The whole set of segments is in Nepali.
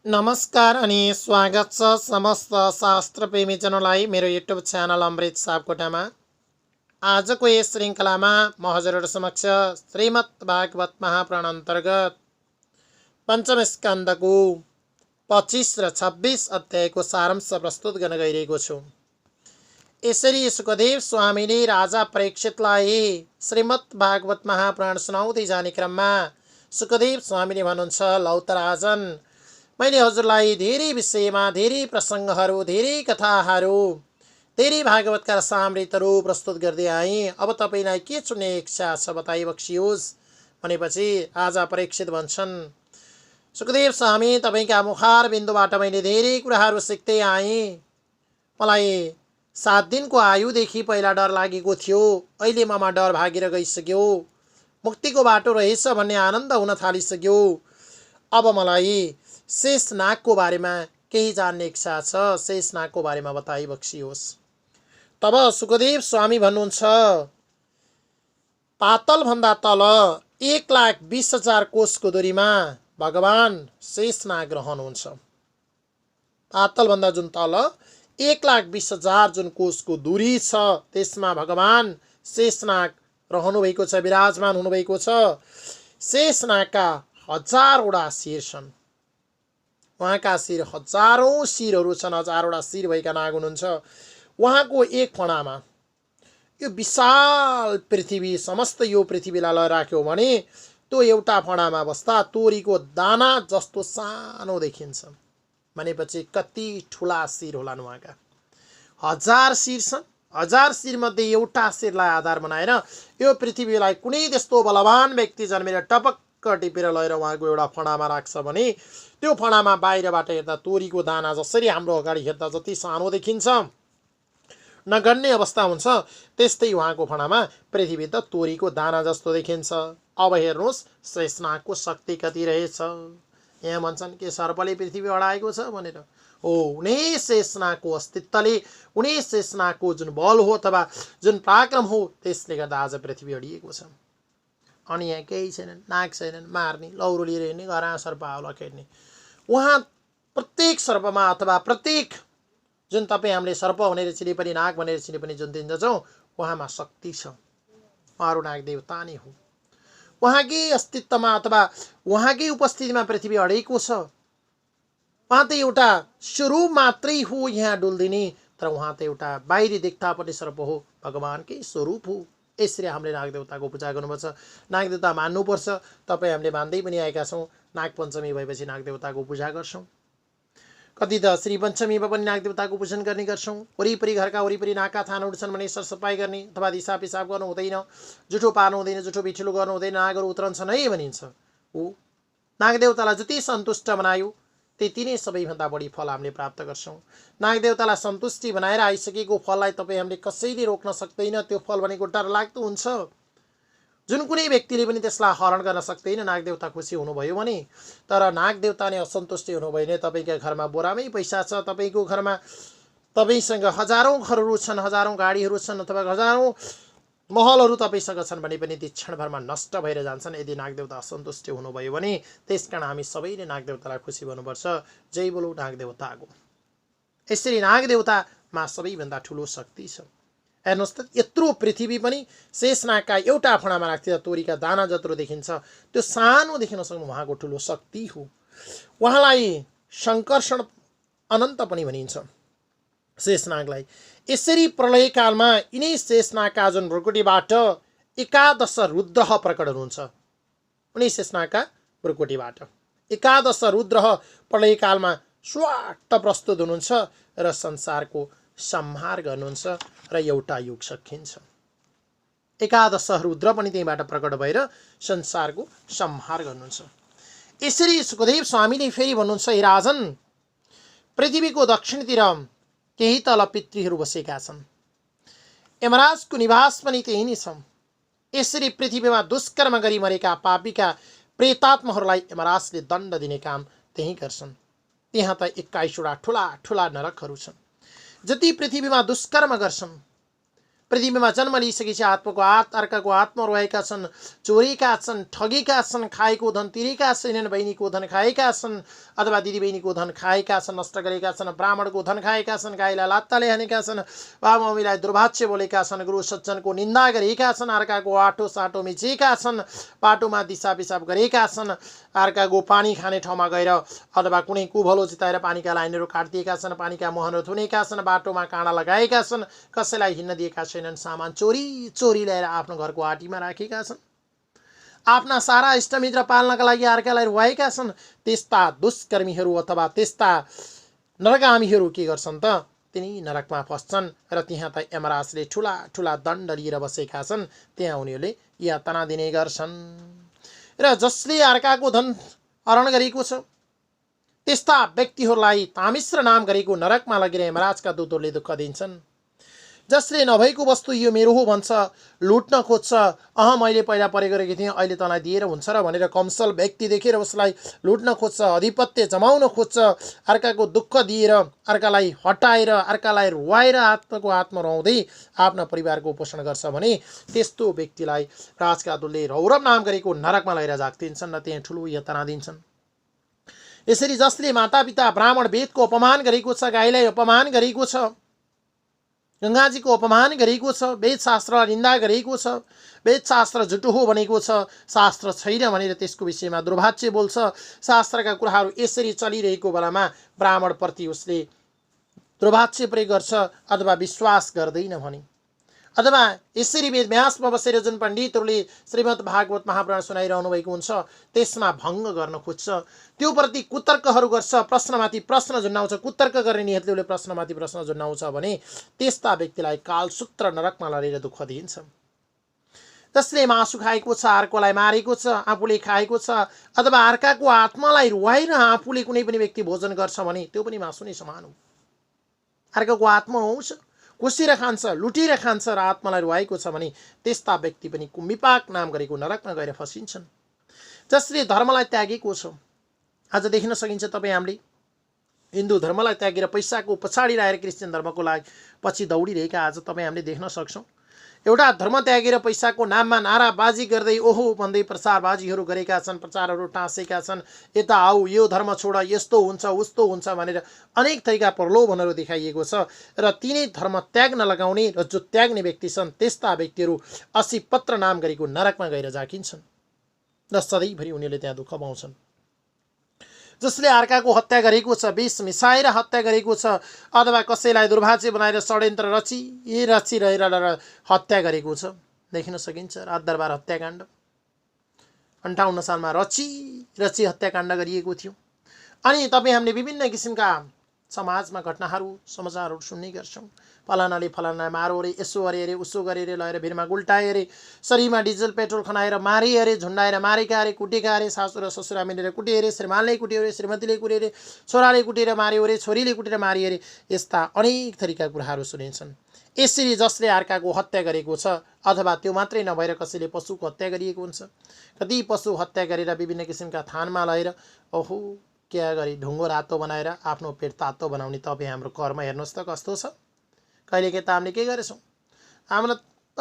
नमस्कार अनि स्वागत छ समस्त शास्त्र प्रेमीजनलाई मेरो युट्युब च्यानल अमृत सापकोटामा। आजको यस श्रृङ्खलामा म हजुरहरू समक्ष श्रीमद् भागवत महापुराण अन्तर्गत पञ्चम स्कन्धको 25 र 26 अध्यायको सारांश प्रस्तुत गर्न गइरहेको छु। यसरी सुखदेव स्वामीले राजा परीक्षितलाई श्रीमद् भागवत महापुराण सुनाउँदै जाने क्रममा सुखदेव स्वामीले भन्नुहुन्छ, लौ त राजन, मैले हजुरलाई धेरै विषयमा धेरै प्रसङ्गहरू, धेरै कथाहरू, धेरै भागवतका रसामृतहरू प्रस्तुत गर्दै आएँ। अब तपाईँलाई के सुन्ने इच्छा छ बताइ बक्सियोस् भनेपछि राजा परीक्षित भन्छन्, सुखदेव स्वामी, तपाईँका मुखार बिन्दुबाट मैले धेरै कुराहरू सिक्दै आएँ। मलाई 7 दिनको आयुदेखि पहिला डर लागेको थियो, अहिले ममा डर भागेर गइसक्यो। मुक्तिको बाटो रहेछ भन्ने आनन्द हुन थालिसक्यो। अब मलाई शेषनागको बारेमा केही जान्ने इच्छा छ, शेषनागको बारेमा बताइ बक्सियोस्। तब सुखदेव स्वामी भन्नुहुन्छ, पातलभन्दा तल 1,20,000 कोसको दूरीमा भगवान शेषनाग रहनुहुन्छ। पातलभन्दा जुन तल 1,20,000 जुन कोसको दूरी छ त्यसमा भगवान शेषनाग रहनुभएको छ, विराजमान हुनुभएको छ। शेषनागका 1000वटा शिर छन्। उहाँका शिर हजारौं शिरहरू छन्, 1000वटा शिर भएका नाग हुनुहुन्छ। उहाँको एक फणामा यो विशाल पृथ्वी, समस्त यो पृथ्वीलाई लैराख्यो भने त्यो एउटा फणामा बस्दा तोरीको दाना जस्तो सानो देखिन्छ। भनेपछि कति ठुला शिर होलान् उहाँका। 1000 शिर छन्। 1000 शिरमध्ये एउटा शिरलाई आधार बनाएर यो पृथ्वीलाई कुनै त्यस्तो बलवान व्यक्ति जन्मेर टपक्क टिपेर लगेर उहाँको एउटा फणामा राख्छ भने त्यो फणामा बाहिरबाट हेर्दा तोरीको दाना जसरी हाम्रो अगाडि हेर्दा जति सानो देखिन्छ, नगन्ने अवस्था हुन्छ, त्यस्तै उहाँको फणामा पृथ्वी त तोरीको दाना जस्तो देखिन्छ। अब हेर्नुहोस् शेषनागको शक्ति कति रहेछ। यहाँ भन्छन् के सर्पले पृथ्वी अडाएको छ भनेर। हो, उनी शेषनागको अस्तित्वले, उनी शेषनागको जुन बल हो अथवा जुन पराक्रम हो त्यसले गर्दा आज पृथ्वी अडिएको छ। अनि यहाँ केही छैनन्, नाग छैनन् मार्ने, लौरो लिएर हिँड्ने, घरा सर्प आउला खेड्ने। उहाँ प्रत्येक सर्पमा अथवा प्रत्येक जुन तपाईँ हामीले सर्प भनेर चिने पनि, नाग भनेर चिने पनि जुन दिन्छौँ, उहाँमा शक्ति छ। उहाँहरू नाग देवता नै हो। उहाँकै अस्तित्वमा अथवा उहाँकै उपस्थितिमा पृथ्वी अडेको छ। उहाँ त एउटा स्वरूप मात्रै हो यहाँ डुल्दिने, तर उहाँ त एउटा बाहिरी देख्दापट्टि सर्प हो, भगवानकै स्वरूप हो। यसरी हामीले नागदेवताको पूजा गर्नुपर्छ, नागदेवता मान्नुपर्छ। तपाईँ हामीले मान्दै पनि आएका छौँ। नागपञ्चमी भएपछि नागदेवताको पूजा गर्छौँ। कति त श्री पञ्चमीमा पनि नागदेवताको पूजन गर्ने गर्छौँ। वरिपरि घरका वरिपरि नागका थानहरू छन् भने सरसफाइ गर्ने अथवा दिसा पिसाब गर्नु हुँदैन, जुठो पार्नु हुँदैन, जुठो बिठुलो गर्नु हुँदैन, नागहरू उत्रन्छन् है भनिन्छ। हो, नागदेवतालाई जति सन्तुष्ट बनायो त्यति नै सबैभन्दा बढी फल हामीले प्राप्त गर्छौँ। नागदेवतालाई सन्तुष्टि बनाएर आइसकेको फललाई तपाईँ हामीले कसैले रोक्न सक्दैन। त्यो फल भनेको डरलाग्दो हुन्छ। जुन कुनै व्यक्तिले पनि त्यसलाई हरण गर्न सक्दैन। नागदेवता खुसी हुनुभयो भने, तर नागदेवता नै असन्तुष्टि हुनुभयो भने तपाईँका घरमा बोरामै पैसा छ, तपाईँको घरमा तपाईँसँग हजारौँ घरहरू छन्, हजारौँ गाडीहरू छन्, अथवा हजारौँ महलहरू तपाईँसँग छन् भने पनि ती क्षणभरमा नष्ट भएर जान्छन् यदि नागदेवता असन्तुष्टि हुनुभयो भने। त्यसकारण हामी सबैले नागदेवतालाई खुसी भन्नुपर्छ। जय बोलो नागदेवताको। यसरी नागदेवतामा सबैभन्दा ठुलो शक्ति छ। हेर्नुहोस् त, यत्रो पृथ्वी पनि शेषनागका एउटा फणामा राख्दा तोरीका दाना जत्रो देखिन्छ। त्यो सानो देखिन सक्नु उहाँको ठुलो शक्ति हो। उहाँलाई शङ्कर्षण अनन्त पनि भनिन्छ शेषनागलाई। यसरी प्रलयकालमा यिनै शेषनागका जुन भ्रुकुटीबाट 11 रुद्र प्रकट हुनुहुन्छ। उनी शेषनागका भ्रुकुटीबाट 11 रुद्र प्रलयकालमा स्वाट प्रस्तुत हुनुहुन्छ र संसारको संहार गर्नुहुन्छ र एउटा युग सकिन्छ। 11 रुद्र पनि त्यहीबाट प्रकट भएर संसारको संहार गर्नुहुन्छ। यसरी सुखदेव स्वामीले फेरि भन्नुहुन्छ, हे राजन, पृथ्वीको दक्षिणतिर केही तल पितृहरू बसेका छन्। यमराजको निवास पनि त्यही नै छ। यसरी पृथ्वीमा दुष्कर्म गरी मरेका पापीका प्रेतात्माहरूलाई यमराजले दण्ड दिने काम त्यही गर्छन्। त्यहाँ त 21वटा ठुला ठुला नरकहरू छन्। जति पृथ्वीमा दुष्कर्म गर्छन् पृथ्वीमा जन्म लिइसकेपछि आत्माको अर्काको आत्मा रहेका छन्, चोरेका छन्, ठगेका छन्, खाएको धन तिरेका छैनन्, बहिनीको धन खाएका छन् अथवा दिदीबहिनीको धन खाएका छन्, नष्ट गरेका छन्, ब्राह्मणको धन खाएका छन्, गाईलाई लात्ताले हानेका छन्, बाबुमम्मीलाई दुर्भाष्य बोलेका छन्, गुरु सज्जनको निन्दा गरेका छन्, अर्काको आठो साटो मिचेका छन्, बाटोमा दिशा पिसाब गरेका छन्, अर्काको पानी खाने ठाउँमा गएर अथवा कुनै कुभलो चिताएर पानीका लाइनहरू काटिदिएका छन्, पानीका मुहानहरू थुनेका छन्, बाटोमा काँडा लगाएका छन्, कसैलाई हिँड्न दिएका छैनन्, सामान चोरी चोरी ल्याएर आफ्नो घरको आँटीमा राखेका छन्, आफ्ना सारा इष्टमित्र पाल्नका लागि अर्कालाई रुवाएका छन्, त्यस्ता दुष्कर्मीहरू अथवा त्यस्ता नरगामीहरू के गर्छन् त? तिनी नरकमा फस्छन् र त्यहाँ त यमराजले ठुला ठुला दण्ड लिएर बसेका छन्, त्यहाँ उनीहरूले यातना दिने गर्छन्। र जसले अर्काको धन हरण गरेको छ त्यस्ता व्यक्तिहरूलाई तामिश्र नाम गरेको नरकमा लगेर यमराजका दूतहरूले दुःख दिन्छन्। जसले नभएको वस्तु यो मेरो हो भन्छ, लुट्न खोज्छ, मैले पहिला परे गरेको थिएँ अहिले तँलाई दिएर हुन्छ र भनेर कमसल व्यक्ति देखेर उसलाई लुट्न खोज्छ, आधिपत्य जमाउन खोज्छ, अर्काको दुःख दिएर, अर्कालाई हटाएर, अर्कालाई रुवाएर आत्माको आत्मा रुवाउँदै आफ्ना परिवारको पोषण गर्छ भने त्यस्तो व्यक्तिलाई राजका दूतले रौरव नाम गरेको नरकमा लगेर झाक्दिन्छन् र त्यहाँ ठुलो यातना दिन्छन्। यसरी जसले मातापिता ब्राह्मण वेदको अपमान गरेको छ, गाईलाई अपमान गरेको छ, गङ्गाजीको अपमान गरेको छ, वेदशास्त्रलाई निन्दा गरेको छ, वेदशास्त्र झुटो हो भनेको छ, शास्त्र छैन भनेर त्यसको विषयमा दुर्भाष्य बोल्छ, शास्त्रका कुराहरू यसरी चलिरहेको बेलामा ब्राह्मणप्रति उसले दुर्भाष्य प्रयोग गर्छ अथवा विश्वास गर्दैन भने, अथवा यसरी वेदव्यासमा बसेर जुन पण्डितहरूले श्रीमद् भागवत महापुराण सुनाइरहनु भएको हुन्छ त्यसमा भङ्ग गर्न खोज्छ, त्यो प्रति कुतर्कहरू गर्छ, प्रश्नमाथि प्रश्न झुन्डाउँछ, कुतर्क गर्ने नियतले उसले प्रश्नमाथि प्रश्न झुन्डाउँछ भने त्यस्ता व्यक्तिलाई कालसूत्र नरकमा लडेर दुःख दिइन्छ। जसले मासु खाएको छ, अर्कोलाई मारेको छ, आफूले खाएको छ, अथवा अर्काको आत्मालाई रुवाएर आफूले कुनै पनि व्यक्ति भोजन गर्छ भने त्यो पनि मासु नै समान हो। अर्काको आत्मा आउँछ, कोसेर खान्छ, लुटेर खान्छ र आत्मालाई रुवाएको छ भने त्यस्ता व्यक्ति पनि कुम्भिपाक नाम गरेको नरकमा गएर फसिन्छन्। जसले धर्मलाई त्यागेको छ, आज देख्न सकिन्छ तपाईँ हामीले हिन्दू धर्मलाई त्यागेर पैसाको पछाडि रहेर क्रिस्चियन धर्मको लागि पछि दौडिरहेका आज तपाईँ हामीले देख्न सक्छौँ। एउटा धर्म त्यागेर पैसाको नाममा नाराबाजी गर्दै ओहो भन्दै प्रचारबाजीहरू गरेका छन्, प्रचारहरू टाँसेका छन्, यता आऊ यो धर्म छोड, यस्तो हुन्छ उस्तो हुन्छ भनेर अनेक थरीका प्रलोभनहरू देखाइएको छ र तिनै धर्म त्याग्न लगाउने र जो त्याग्ने व्यक्ति छन् त्यस्ता व्यक्तिहरू 80 पत्र नाम गरेको नरकमा गएर जाकिन्छन् र सधैँभरि उनीहरूले त्यहाँ दुःख पाउँछन्। जसले अर्काको हत्या गरेको छ, विष मिसाएर हत्या गरेको छ, अथवा कसैलाई दुर्भाग्य बनाएर षड्यन्त्र रचिरहेर हत्या गरेको छ, देखिन सकिन्छ राजदरबार हत्याकाण्ड 58 सालमा रची हत्याकाण्ड गरिएको थियो। अनि तपाईँ हामीले विभिन्न किसिमका समाजमा घटनाहरू समाचारहरू सुन्ने गर्छौँ। फलानाले फलाना मारो अरे, यसो अरे अरे, उसो गरे अरे, लगेर भिरमा गुल्टाए अरे, शरीरमा डिजल पेट्रोल खनाएर मारे अरे, झुन्डाएर मारेका अरे, कुटेका अरे, सासु र ससुरा मिलेर कुटे अरे, श्रीमानले कुट्यो अरे, श्रीमतीले कुटे अरे, छोराले कुटेर मार्यो अरे, छोरीले कुटेर मारियो अरे, यस्ता अनेक थरीका कुराहरू सुनिन्छन्। यसरी जसले अर्काको हत्या गरेको छ अथवा त्यो मात्रै नभएर कसैले पशुको हत्या गरिएको हुन्छ, कति पशु हत्या गरेर विभिन्न किसिमका थानमा लगेर ओहो क्या गरी ढुङ्गो रातो बनाएर आफ्नो पेट तातो बनाउने तपाईँ हाम्रो कर्म हेर्नुहोस् त कस्तो छ। कहिलेकाहीँ त हामीले के गरेछौँ, हाम्रो त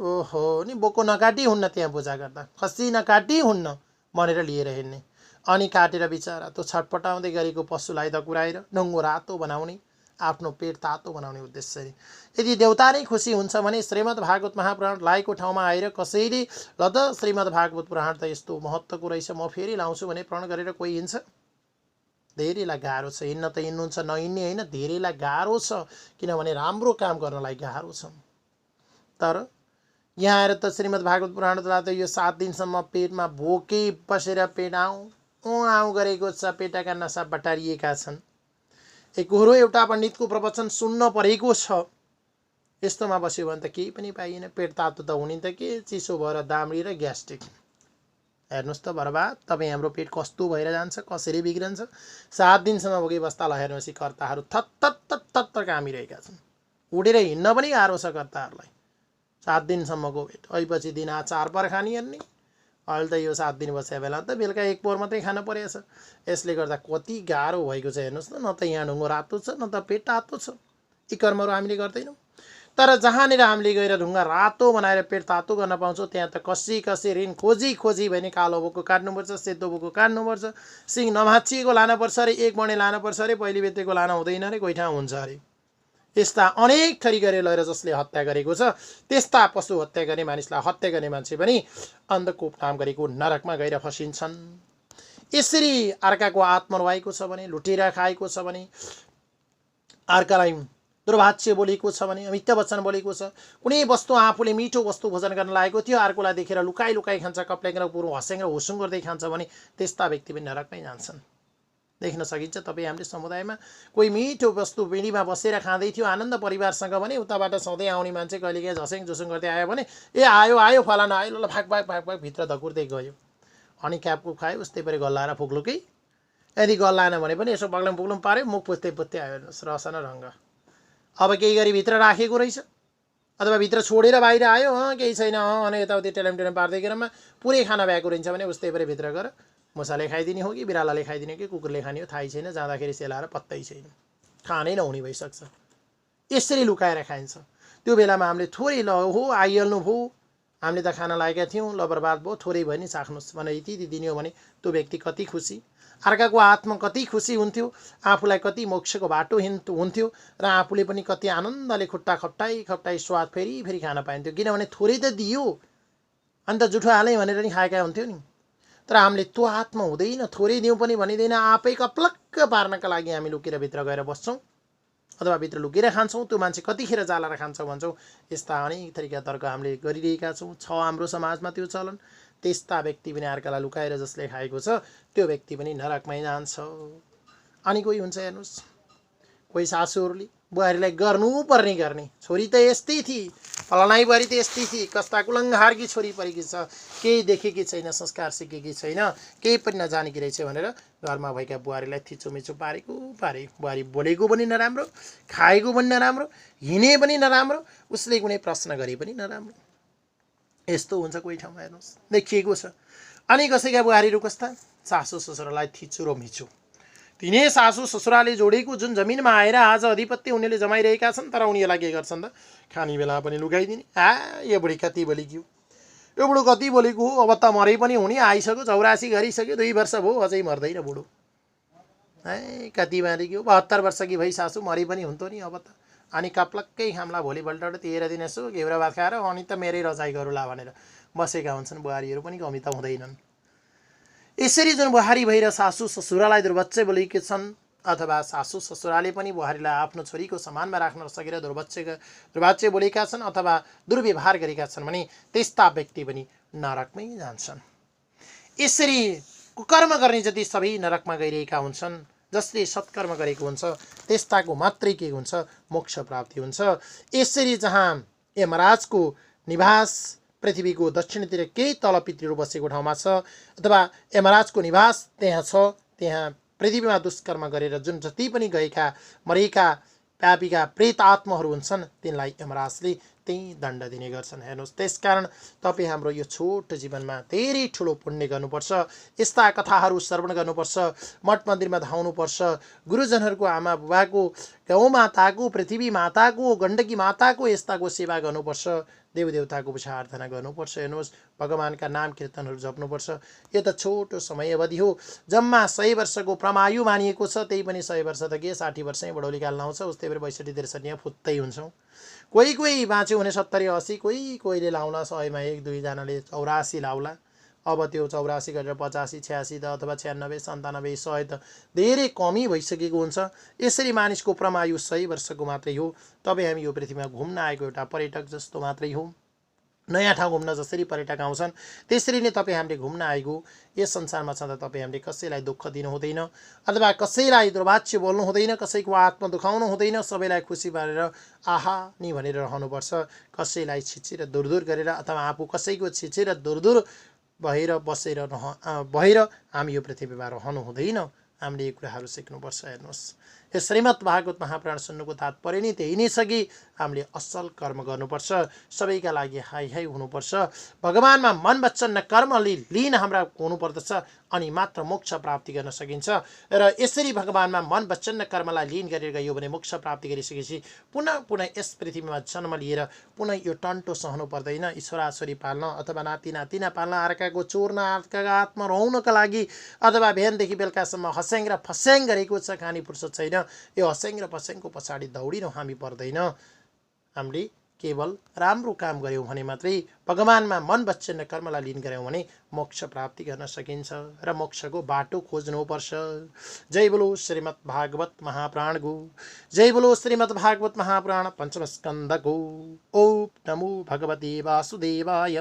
ओहो नि बोको नकाटी हुन्न, त्यहाँ पूजा गर्दा खसी नकाटी हुन्न भनेर लिएर हिँड्ने, अनि काटेर बिचरा त्यो छटपटाउँदै गरेको पशुलाई दगुराएर ढुङ्गो रातो बनाउने, आफ्नो पेट तातो बनाउने उद्देश्यले। यदि देवता नै खुसी हुन्छ भने श्रीमद् भागवत महापुराण लाएको ठाउँमा आएर कसैले ल त श्रीमद् भागवत पुराण त यस्तो महत्त्वको रहेछ म फेरि लाउँछु भने प्रण गरेर कोही हिँड्छ? धेरैलाई गाह्रो छ, हिँड्न त हिँड्नुहुन्छ, नहिँड्ने होइन, धेरैलाई गाह्रो छ, किनभने राम्रो काम गर्नलाई गाह्रो छ। तर यहाँ आएर त श्रीमद् भागवत पुराणलाई त यो 7 दिनसम्म पेटमा भोकै बसेर पेट आउँ गरेको छ, पेटका नसा बटारिएका छन्, एकहोरो एउटा पण्डितको प्रवचन सुन्न परेको छ, यस्तोमा बस्यो भने त केही पनि पाइएन, पेट तातो त हुने त के, चिसो भएर दामडी र ग्यास्ट्रिक, हेर्नुहोस् त बर्बाद तपाईँ हाम्रो पेट कस्तो भएर जान्छ, कसरी बिग्रन्छ। 7 दिनसम्म भोकै बस्दा हेर्नुहोस् कर्ताहरू थत्तर कामिरहेका छन्, उडेर हिँड्न पनि गाह्रो छ कर्ताहरूलाई। 7 दिनसम्मको पेट, अहिले दिन 4 पर खाने हेर्ने, अहिले त यो 7 दिन बसेको बेला त बेलुका 1 पोहोर मात्रै खान परेछ। यसले गर्दा कति गाह्रो भएको छ हेर्नुहोस् न त यहाँ ढुङ्गो रातो छ न त पेट तातो छ। यी कर्महरू हामीले गर्दैनौँ। तर जहाँनिर हामीले गएर ढुङ्गा रातो बनाएर पेट तातो गर्न पाउँछौँ त्यहाँ त कसी ऋण खोजी भने कालो बोको काट्नुपर्छ, सेतो बोको काट्नुपर्छ, सिङ नभाँचिएको लानुपर्छ अरे, एक मणे लानुपर्छ अरे, पहिली बेतेको लान हुँदैन अरे, कोही ठाउँ हुन्छ अरे। यस्ता अनेक थरी गरेर लगेर जसले हत्या गरेको छ त्यस्ता पशु हत्या गर्ने मानिसलाई हत्या गर्ने मान्छे पनि अन्धकोप नाम गरेको नरकमा गएर फसिन्छन्। यसरी अर्काको आत्मा रुवाएको छ भने, लुटेर खाएको छ भने, अर्कालाई दुर्भाष्य बोलेको छ भने, मिथ्या वचन बोलेको छ, कुनै वस्तु आफूले मिठो वस्तु भोजन गर्न लागेको थियो अर्कोलाई देखेर लुकाई लुकाई खान्छ, कप्ल्याङ्ग पुरो हस्याङ र हुसुङ गर्दै खान्छ भने त्यस्ता व्यक्ति पनि नरकमै जान्छन्। देख्न सकिन्छ तपाईँ हामीले समुदायमा कोही मिठो वस्तु पिँढीमा बसेर खाँदै थियो आनन्द परिवारसँग भने उताबाट सधैँ आउने मान्छे कहिलेकाहीँ झस्याङ झुसुङ गर्दै आयो भने ए आयो फलाना आयो ल भाग भाग भाग भाग भित्र धकुर्दै गयो, अनि क्यापको खायो, उस्तै परि गल्लाएर फुक्लुकै, यदि गल्लाएन भने पनि यसो बग्लम पुग्लुम पाऱ्यो, मुख पुत्तै पुत्तै आयो रस न रङ्ग। अब केही गरी भित्र राखेको रहेछ अथवा भित्र छोडेर बाहिर आयो, केही छैन अनि यताउति टेलम टेलम पार्दै गेरमा पुरै खाना भ्याएको रहन्छ भने उस्तै परि भित्र गएर मुसाले खाइदिने हो कि बिरालाले खाइदिने कि कुकुरले खाने हो थाहै छैन, जाँदाखेरि सेलाएर पत्तै छैन, खानै नहुने भइसक्छ। यसरी लुकाएर खाइन्छ। त्यो बेलामा हामीले थोरै ल हो आइहाल्नु भयो, हामीले त खाना लागेका थियौँ, ल बर्बाद भयो, थोरै भयो नि चाख्नुहोस् भने यति दिने हो भने त्यो व्यक्ति कति खुसी, अर्काको आत्मा कति खुसी हुन्थ्यो, आफूलाई कति मोक्षको बाटो हुन्थ्यो र आफूले पनि कति आनन्दले खुट्टा खप्टाई स्वाद फेरि खान पाइन्थ्यो, किनभने थोरै त दियो अन्त जुठो हालै भनेर नि खाएका हुन्थ्यो नि। तर हामीले त्यो आत्मा हुँदैन, थोरै दिउँ पनि भनिँदैन, आफै कप्लक्क पार्नका लागि हामी लुकेर भित्र गएर बस्छौँ अथवा भित्र लुकेर खान्छौँ, त्यो मान्छे कतिखेर जालाएर खान्छौँ भन्छौँ। यस्ता अनेक थरीका तर्क हामीले गरिरहेका छौँ, हाम्रो समाजमा त्यो चलन। त्यस्ता व्यक्ति पनि अर्कालाई लुकाएर जसले खाएको छ त्यो व्यक्ति पनि नरकमै जान्छ। अनि कोही हुन्छ हेर्नुहोस्, कोही सासूहरूले बुहारीलाई गर्नुपर्ने गर्ने, छोरी त यस्तै थिए, फलानाई बुहारी त यस्तै थिए, कस्ता कुलङ्घारकी छोरी परेकी छ, केही देखेकी छैन, संस्कार सिकेकी छैन, केही पनि नजानेकी रहेछ भनेर घरमा भएका बुहारीलाई थिचोमिचो पारे। बुहारी बोलेको पनि नराम्रो, खाएको पनि नराम्रो, हिँडे पनि नराम्रो, उसले कुनै प्रश्न गरे पनि नराम्रो। यस्तो हुन्छ कोही ठाउँमा हेर्नुहोस्, देखिएको छ। अनि कसैका बुहारीहरू कस्ता, सासू ससुरालाई थिचो र मिचो, तिनै सासू ससुराले जोडेको जुन जमिनमा आएर आज अधिपत्य उनीहरूले जमाइरहेका छन्, तर उनीहरूलाई के गर्छन् त खाने बेला पनि लुकाइदिने। यो बुढी कति बोलेको, यो बुढो कति बोलेको हो, अब त मरै पनि हुने आइसक्यो, 84 गरिसक्यो, 2 वर्ष भयो अझै मर्दैन बुढो, कति मारेको 72 वर्षकी भई सासू मरि पनि हुन्थ्यो नि अब त। अनि कप्लक्कै खामला भोलिपल्ट 13 दिन यसो घेउरा भात खाएर अनि त मेरै रजाइ गरौँला भनेर बसेका हुन्छन्। बुहारीहरू पनि कमी त हुँदैनन्। यसरी जुन बुहारी भएर सासू ससुरालाई दुर्वच्चे बोलेकी छन् अथवा सासू ससुराले पनि बुहारीलाई आफ्नो छोरीको समानमा राख्न सकेर दुर्वाच्य बोलेका छन् अथवा दुर्व्यवहार गरेका छन् भने त्यस्ता व्यक्ति पनि नरकमै जान्छन्। यसरी कुकर्म गर्ने जति सबै नरकमा गइरहेका हुन्छन्, जसले सत्कर्म गरेको हुन्छ त्यस्ताको मात्रै के हुन्छ, मोक्ष प्राप्ति हुन्छ। यसरी जहाँ यमराजको निवास पृथ्वीको दक्षिणतिर केही तल पितृहरू बसेको ठाउँमा छ अथवा यमराजको निवास त्यहाँ छ, त्यहाँ पृथ्वीमा दुष्कर्म गरेर जुन जति पनि गएका मरेका पापीका प्रेत आत्माहरू हुन्छन् तिनलाई यमराजले त्यही दण्ड दिने गर्छन्। हेर्नुहोस्, त्यसकारण तपाईँ हाम्रो यो छोटो जीवनमा धेरै ठुलो पुण्य गर्नुपर्छ, यस्ता कथाहरू श्रवण गर्नुपर्छ, मठ मन्दिरमा धाउनुपर्छ, गुरुजनहरूको आमा बुबाको, गौ माताको, पृथ्वी माताको, गण्डकी माताको यस्ताको सेवा गर्नुपर्छ, देवदेवताको पूजा आराधना गर्नुपर्छ। हेर्नुहोस्, भगवानका नाम कीर्तनहरू जप्नुपर्छ। यो त छोटो समय अवधि हो, जम्मा 100 वर्षको प्रमायु मानिएको छ, त्यही पनि 100 वर्ष त के 60 वर्षै बडौलीकाल लाउँछ, उस्तै गरी 62-63 फुत्तै हुन्छौँ। कोही बाँच्यो भने 70-80, कोहीले लाउला 100 मा 1-2 जनाले 84 लाउला। अब त्यो 84 गरेर 85, 86 त अथवा 96, 97, 100 त धेरै कमी भइसकेको हुन्छ। यसरी मानिसको प्रमायु 100 वर्षको मात्रै हो। तपाईँ हामी यो पृथ्वीमा घुम्न आएको एउटा पर्यटक जस्तो मात्रै हो। नयाँ ठाउँ घुम्न जसरी पर्यटक आउँछन् त्यसरी नै तपाईँ हामीले घुम्न आएको यस संसारमा छँदा तपाईँ हामीले कसैलाई दुःख दिनु हुँदैन अथवा कसैलाई दुर्वाच्य बोल्नु हुँदैन, कसैको आत्मा दुखाउनु हुँदैन, सबैलाई खुसी पारेर आहा नि भनेर रहनुपर्छ। कसैलाई छिचेर दुरदुर गरेर अथवा आफू कसैको छिचेर दुरदुर भएर हामी यो पृथ्वीमा रहनु हुँदैन। हामीले यो कुराहरू सिक्नुपर्छ। हेर्नुहोस्, यो श्रीमद् भागवत महापुराण सुन्नुको तात्पर्य नै त्यही नै छ कि हामीले असल कर्म गर्नुपर्छ, सबैका लागि हाई हाई हुनुपर्छ, भगवानमा मन वचन र कर्मले लिन हाम्रा हुनुपर्दछ, अनि मात्र मोक्ष प्राप्ति गर्न सकिन्छ। र यसरी भगवानमा मन वचन र कर्मलाई लिन गरेर गयो भने मोक्ष प्राप्ति गरिसकेपछि पुनः पुनः यस पृथ्वीमा जन्म लिएर पुनः यो टन्टो सहनु पर्दैन, छोराछोरी पाल्न अथवा नाति नातिना पाल्न, अर्काको चोर्न, अर्काको हातमा रहनको लागि, अथवा बिहानदेखि बेलुकासम्म हस्याङ र फस्याङ गरेको छ, खाने फुर्सद छैन, यो हस्याङ र फस्याङको पछाडि दौडिनु हामी पर्दैन। हामीले केवल राम्रो काम गऱ्यौँ भने मात्रै, भगवानमा मन वचन र कर्मलाई लिन गऱ्यौँ भने मोक्ष प्राप्ति गर्न सकिन्छ र मोक्षको बाटो खोज्नुपर्छ। जय बोलो श्रीमद् भागवत महापुराणको, जय बोलो श्रीमद् भागवत महापुराण पञ्चम स्कन्धको। ओम नमो भगवते वासुदेवाय।